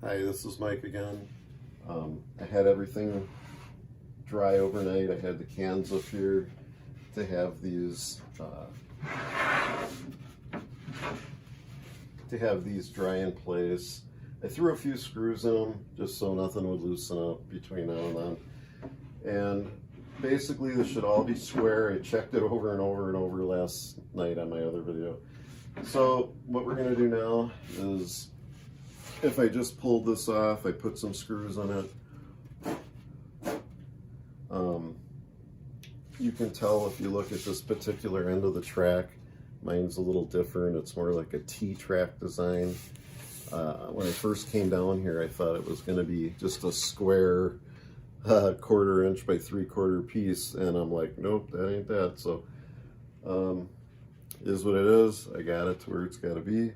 Hi, this is Mike again. I had everything dry overnight. I had the cans up here to have these dry in place. I threw a few screws in them just so nothing would loosen up between now and then. And basically this should all be square. I checked it over and over and over last night on my other video. So what we're gonna do now is, if I just pulled this off, I put some screws on it. You can tell if you look at this particular end of the track, mine's a little different. It's more like a T-track design. When I first came down here, I thought it was going to be just a square 1/4 inch by 3/4 piece, and I'm like, nope, that ain't that. So is what it is. I got it to where it's got to be.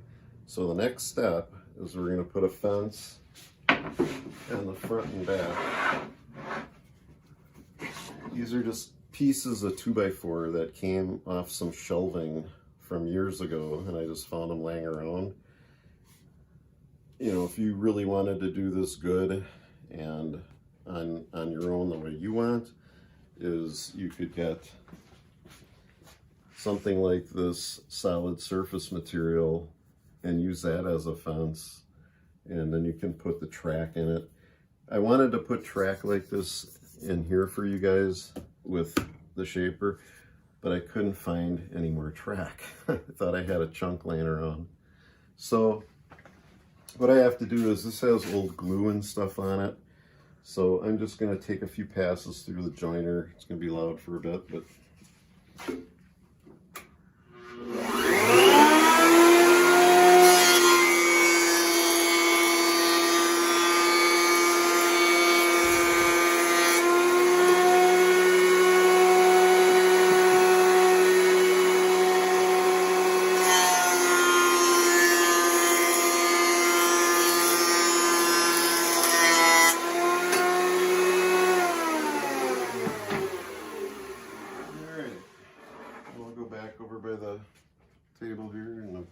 So the next step is we're going to put a fence in the front and back. These are just pieces of 2x4 that came off some shelving from years ago, and I just found them laying around. You know, if you really wanted to do this good and on your own the way you want, is you could get something like this solid surface material and use that as a fence, and then you can put the track in it. I wanted to put track like this in here for you guys with the shaper, but I couldn't find any more track. I thought I had a chunk laying around. So what I have to do is, this has old glue and stuff on it, so I'm just going to take a few passes through the joiner. It's going to be loud for a bit, but over by the table here and I'm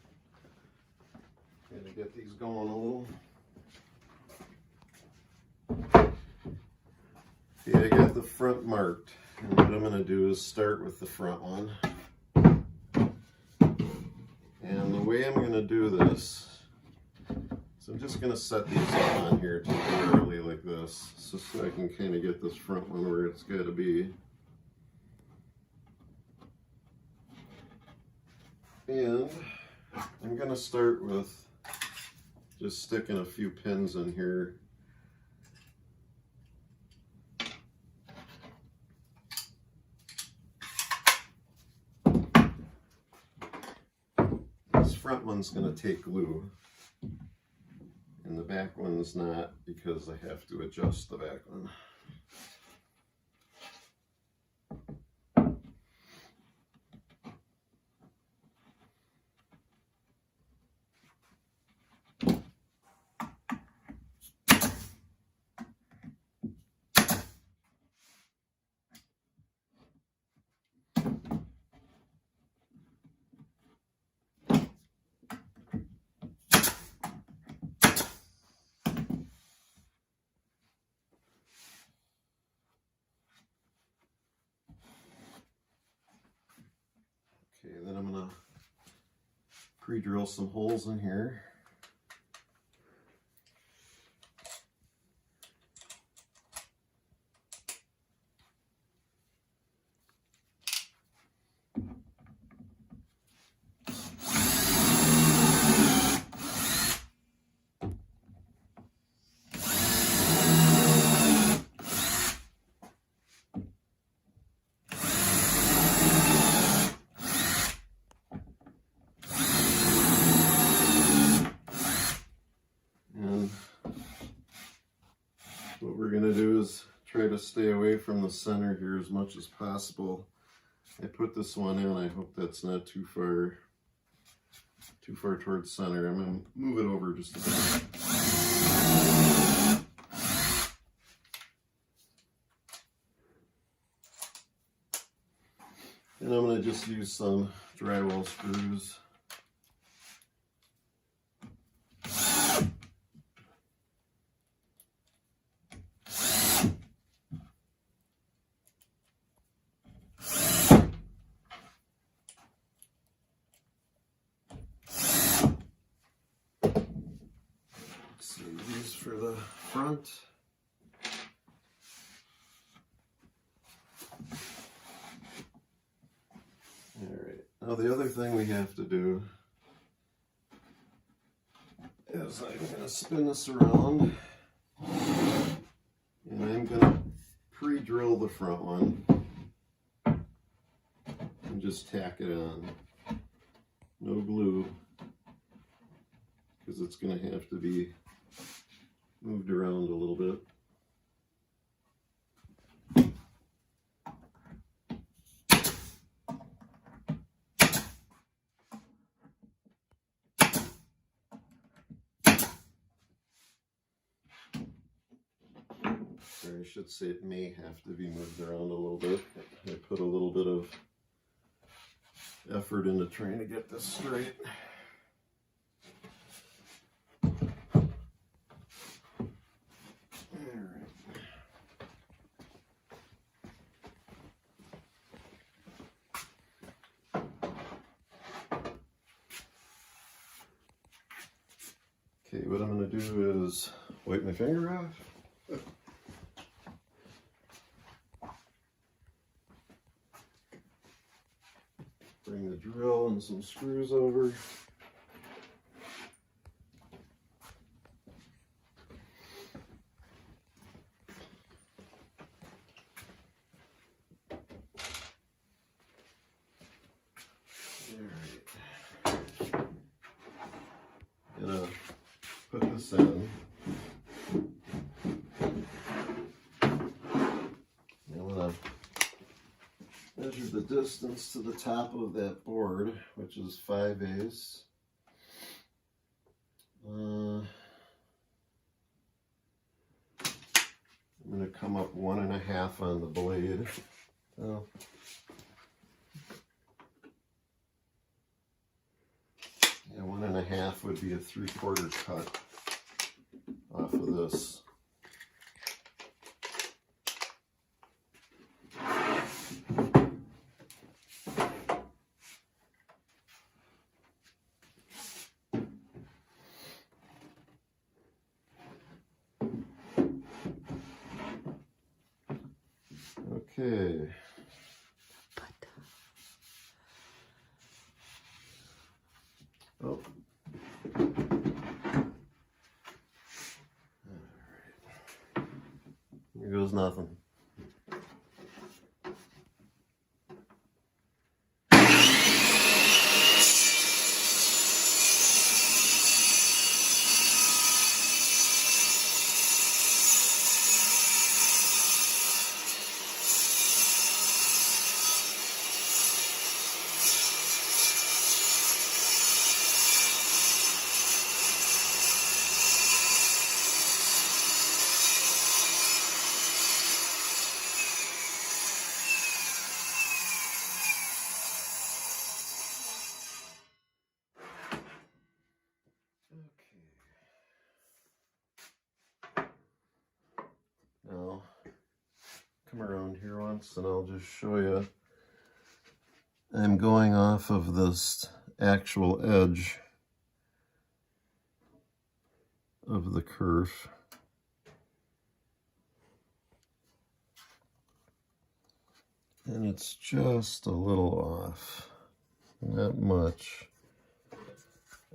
gonna get these going a little. Okay, I got the front marked, and what I'm gonna do is start with the front one. And the way I'm gonna do this, so I'm just gonna set these up on here temporarily like this, so I can kind of get this front one where it's gotta be. And I'm going to start with just sticking a few pins in here. This front one's going to take glue, and the back one's not, because I have to adjust the back one. Okay, then I'm going to pre-drill some holes in here. What we're going to do is try to stay away from the center here as much as possible. I put this one in, I hope that's not too far towards center. I'm going to move it over just a bit. And I'm going to just use some drywall screws. for the front. Alright, now the other thing we have to do is I'm going to spin this around and I'm going to pre-drill the front one and just tack it on. No glue, because it's going to have to be moved around a little bit. Or I should say it may have to be moved around a little bit. I put a little bit of effort into trying to get this straight. Okay, what I'm going to do is wipe my finger off. Bring the drill and some screws over. Gonna put this in. I'm gonna measure the distance to the top of that board, which is 5/8. I'm gonna come up 1.5 on the blade. Oh. Yeah, 1.5 would be a 3/4 cut off of this. Okay. Oh. All right. Here goes nothing. Now, come around here once and I'll just show you. I'm going off of this actual edge of the kerf. And it's just a little off, not much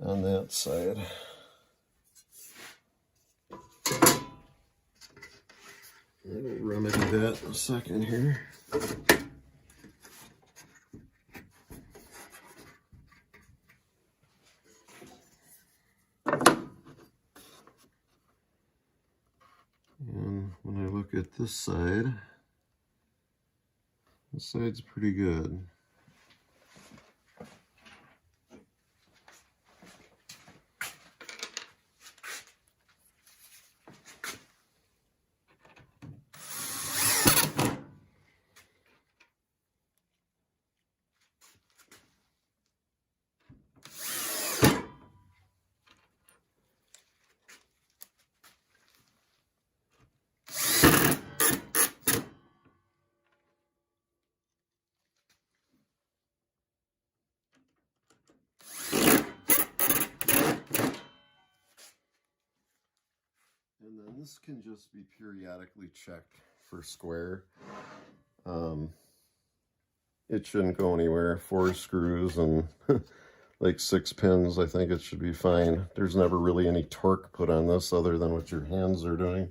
on that side. I'll remedy that in a second here. And when I look at this side, this side's pretty good. then this can just be periodically checked for square. It shouldn't go anywhere. 4 screws and like 6 pins. I think it should be fine. There's never really any torque put on this other than what your hands are doing.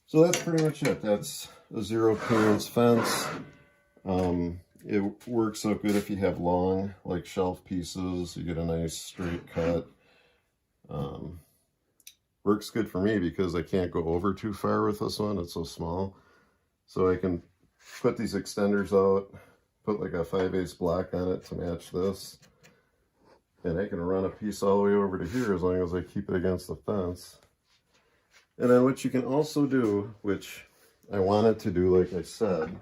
So that's pretty much it. That's a 0 clearance fence. It works out good if you have long, like shelf pieces. You get a nice straight cut. Works good for me because I can't go over too far with this one. It's so small. So I can put these extenders out, put like a 5/8 block on it to match this. And I can run a piece all the way over to here as long as I keep it against the fence. And then what you can also do, which I wanted to do, like I said,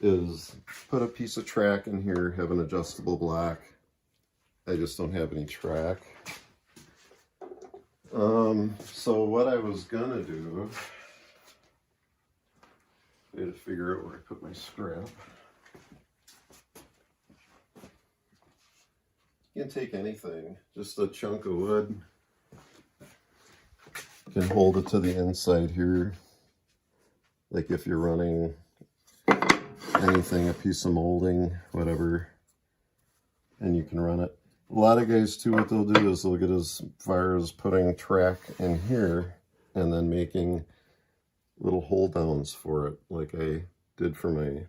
is put a piece of track in here, have an adjustable block. I just don't have any track. So what I was gonna do, I had to figure out where I put my scrap. You can take anything, just a chunk of wood. You can hold it to the inside here. Like if you're running anything, a piece of molding, whatever, and you can run it. A lot of guys too, what they'll do is they'll get as far as putting track in here and then making little hold downs for it, like I did for my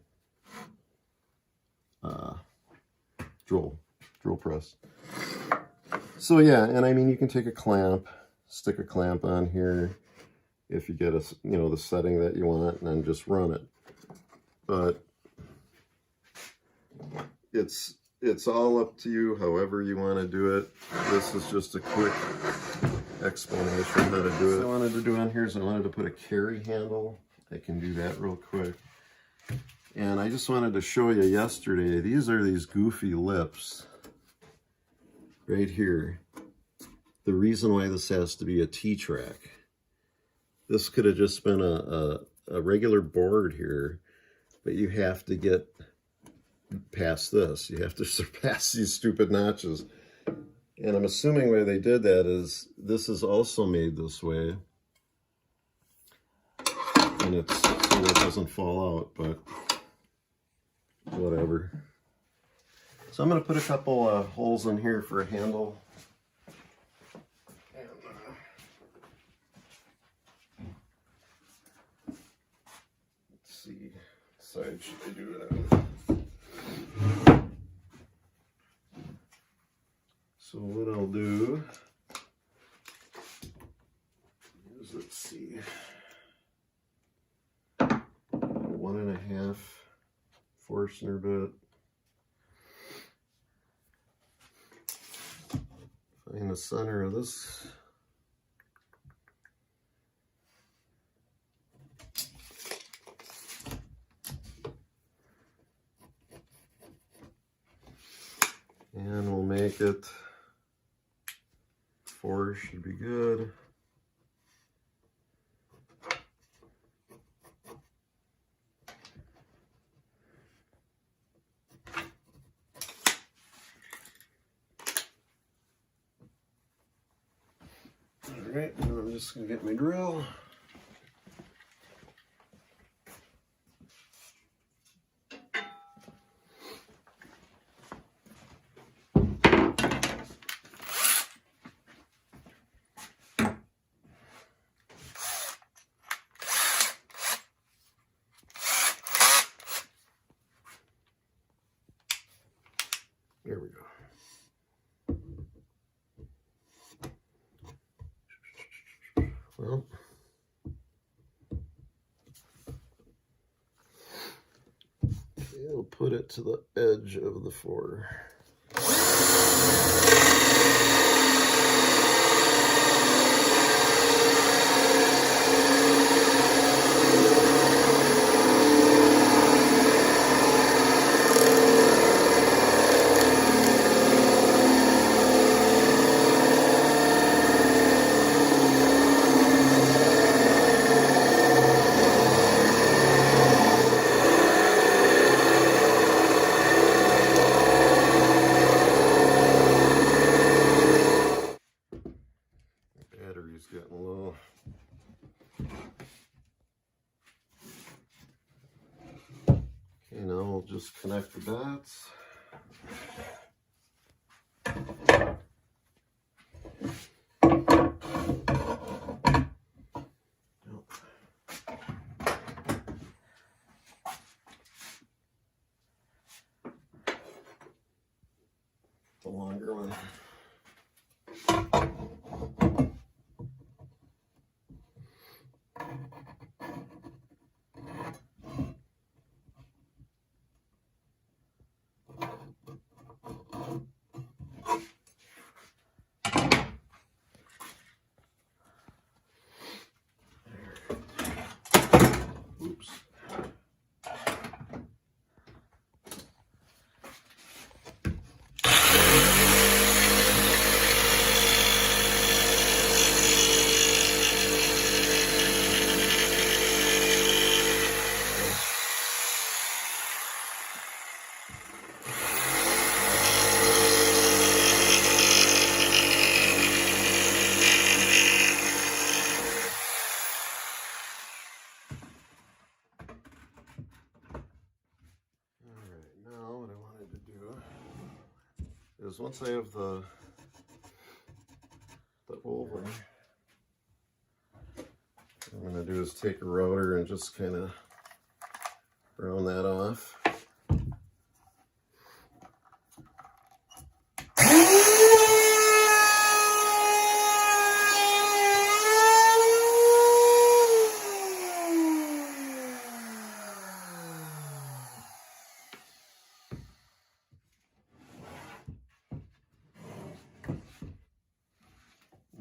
drill press. So yeah, and I mean, you can take a clamp, stick a clamp on here if you get a, you know, the setting that you want, and then just run it. But it's all up to you, however you want to do it. This is just a quick explanation how to do it. What I wanted to do on here is I wanted to put a carry handle. I can do that real quick. And I just wanted to show you yesterday, these are these goofy lips right here. The reason why this has to be a T-track. This could have just been a regular board here, but you have to get past this. You have to surpass these stupid notches. And I'm assuming why they did that is this is also made this way. And it's so it doesn't fall out, but whatever. So I'm going to put a couple holes in here for a handle. And, let's see, what side should I do it on? So what I'll do is, let's see, 1.5 Forstner bit. Find the center of this. And we'll make it 4 should be good. All right, now I'm just gonna get my drill. There we go. Well, we'll put it to the edge of the 4. battery's getting low. Okay, now we'll just connect the dots. The longer one. Oops. Is once I have the over, what I'm going to do is take a router and just kind of round that off.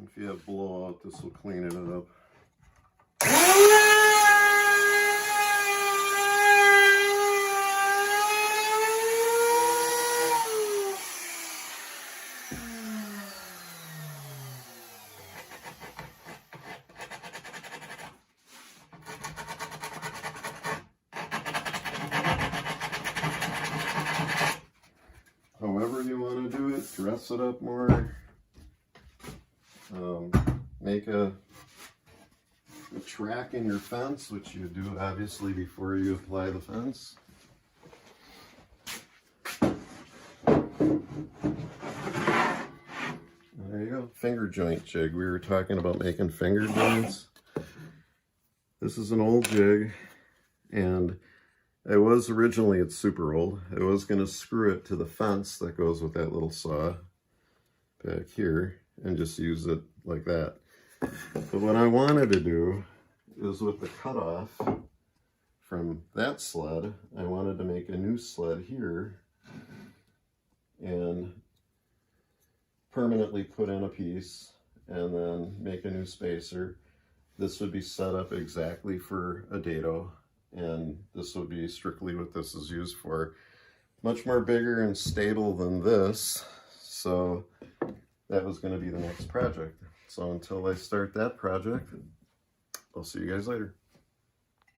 If you have blowout, this will clean it up. However you want to do it, dress it up more. Make a track in your fence, which you do obviously before you apply the fence. There you go, finger joint jig. We were talking about making finger joints. This is an old jig, and it's super old. I was going to screw it to the fence that goes with that little saw back here and just use it like that. But what I wanted to do is with the cutoff from that sled, I wanted to make a new sled here and permanently put in a piece and then make a new spacer. This would be set up exactly for a dado, and this would be strictly what this is used for. Much more bigger and stable than this, so that was going to be the next project. So until I start that project, I'll see you guys later.